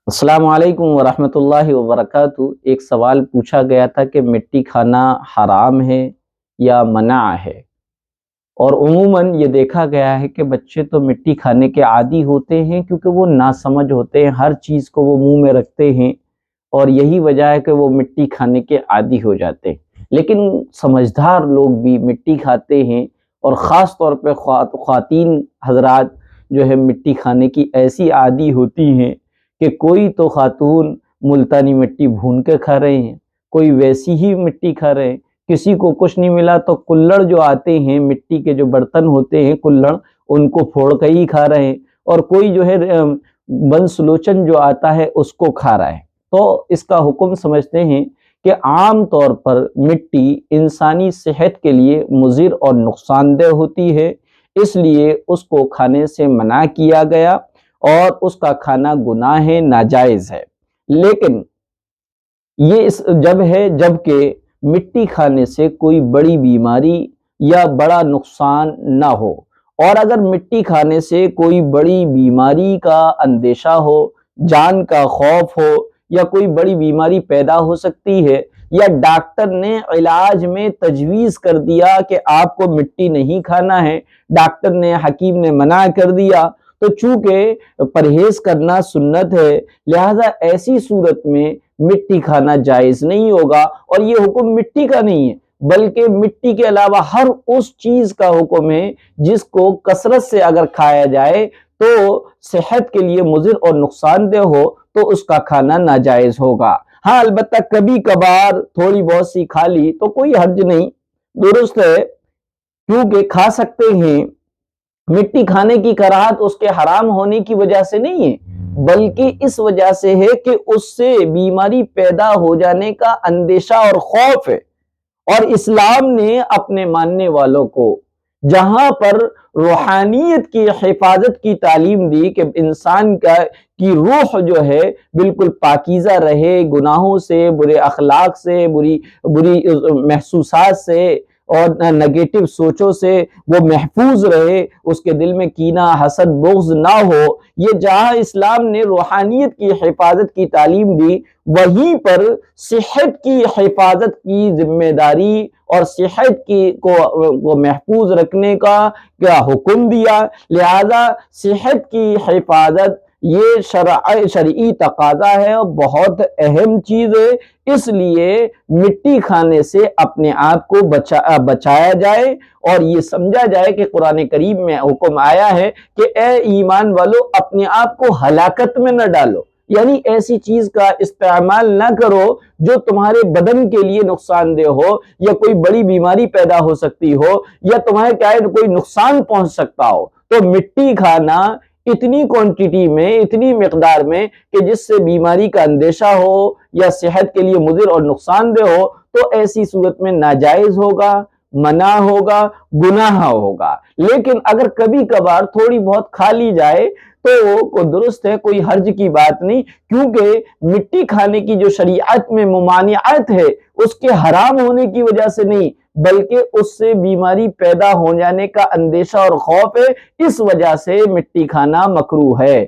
السلام علیکم ورحمۃ اللہ وبرکاتہ۔ ایک سوال پوچھا گیا تھا کہ مٹی کھانا حرام ہے یا منع ہے؟ اور عموماً یہ دیکھا گیا ہے کہ بچے تو مٹی کھانے کے عادی ہوتے ہیں کیونکہ وہ ناسمجھ ہوتے ہیں، ہر چیز کو وہ منہ میں رکھتے ہیں اور یہی وجہ ہے کہ وہ مٹی کھانے کے عادی ہو جاتے ہیں۔ لیکن سمجھدار لوگ بھی مٹی کھاتے ہیں، اور خاص طور پہ خواتین حضرات جو ہے مٹی کھانے کی ایسی عادی ہوتی ہیں کہ کوئی تو خاتون ملتانی مٹی بھون کے کھا رہے ہیں، کوئی ویسی ہی مٹی کھا رہے ہیں، کسی کو کچھ نہیں ملا تو کلڑ جو آتے ہیں، مٹی کے جو برتن ہوتے ہیں کلڑ، ان کو پھوڑ کے ہی کھا رہے ہیں، اور کوئی جو ہے بنسلوچن جو آتا ہے اس کو کھا رہا ہے۔ تو اس کا حکم سمجھتے ہیں کہ عام طور پر مٹی انسانی صحت کے لیے مضر اور نقصان دہ ہوتی ہے، اس لیے اس کو کھانے سے منع کیا گیا، اور اس کا کھانا گناہ ہے، ناجائز ہے۔ لیکن یہ جب کہ مٹی کھانے سے کوئی بڑی بیماری یا بڑا نقصان نہ ہو، اور اگر مٹی کھانے سے کوئی بڑی بیماری کا اندیشہ ہو، جان کا خوف ہو، یا کوئی بڑی بیماری پیدا ہو سکتی ہے، یا ڈاکٹر نے علاج میں تجویز کر دیا کہ آپ کو مٹی نہیں کھانا ہے، ڈاکٹر نے، حکیم نے منع کر دیا، تو چونکہ پرہیز کرنا سنت ہے، لہذا ایسی صورت میں مٹی کھانا جائز نہیں ہوگا۔ اور یہ حکم مٹی کا نہیں ہے بلکہ مٹی کے علاوہ ہر اس چیز کا حکم ہے جس کو کثرت سے اگر کھایا جائے تو صحت کے لیے مضر اور نقصان دہ ہو تو اس کا کھانا ناجائز ہوگا۔ ہاں، البتہ کبھی کبھار تھوڑی بہت سی کھا لی تو کوئی حرج نہیں، درست ہے، کیونکہ کھا سکتے ہیں۔ مٹی کھانے کی کراہت اس کے حرام ہونے کی وجہ سے نہیں ہے، بلکہ اس وجہ سے ہے کہ اس سے بیماری پیدا ہو جانے کا اندیشہ اور خوف ہے۔ اور اسلام نے اپنے ماننے والوں کو جہاں پر روحانیت کی حفاظت کی تعلیم دی کہ انسان کی روح جو ہے بالکل پاکیزہ رہے، گناہوں سے، برے اخلاق سے، بری محسوسات سے اور نگیٹو سوچوں سے وہ محفوظ رہے، اس کے دل میں کینہ، حسد، بغض نہ ہو، یہ جہاں اسلام نے روحانیت کی حفاظت کی تعلیم دی، وہیں پر صحت کی حفاظت کی ذمہ داری اور صحت کو محفوظ رکھنے کا کیا حکم دیا۔ لہذا صحت کی حفاظت یہ شرعی تقاضا ہے اور بہت اہم چیز ہے، اس لیے مٹی کھانے سے اپنے آپ کو بچایا جائے، اور یہ سمجھا جائے کہ قرآن کریم میں حکم آیا ہے کہ اے ایمان والو اپنے آپ کو ہلاکت میں نہ ڈالو، یعنی ایسی چیز کا استعمال نہ کرو جو تمہارے بدن کے لیے نقصان دہ ہو، یا کوئی بڑی بیماری پیدا ہو سکتی ہو، یا تمہیں کوئی نقصان پہنچ سکتا ہو۔ تو مٹی کھانا اتنی کوانٹٹی میں، اتنی مقدار میں کہ جس سے بیماری کا اندیشہ ہو یا صحت کے لیے مضر اور نقصان دہ ہو، تو ایسی صورت میں ناجائز ہوگا، منع ہوگا، گناہ ہوگا۔ لیکن اگر کبھی کبھار تھوڑی بہت کھا لی جائے تو درست ہے، کوئی حرج کی بات نہیں، کیونکہ مٹی کھانے کی جو شریعت میں ممانعت ہے اس کے حرام ہونے کی وجہ سے نہیں، بلکہ اس سے بیماری پیدا ہو جانے کا اندیشہ اور خوف ہے، اس وجہ سے مٹی کھانا مکروہ ہے۔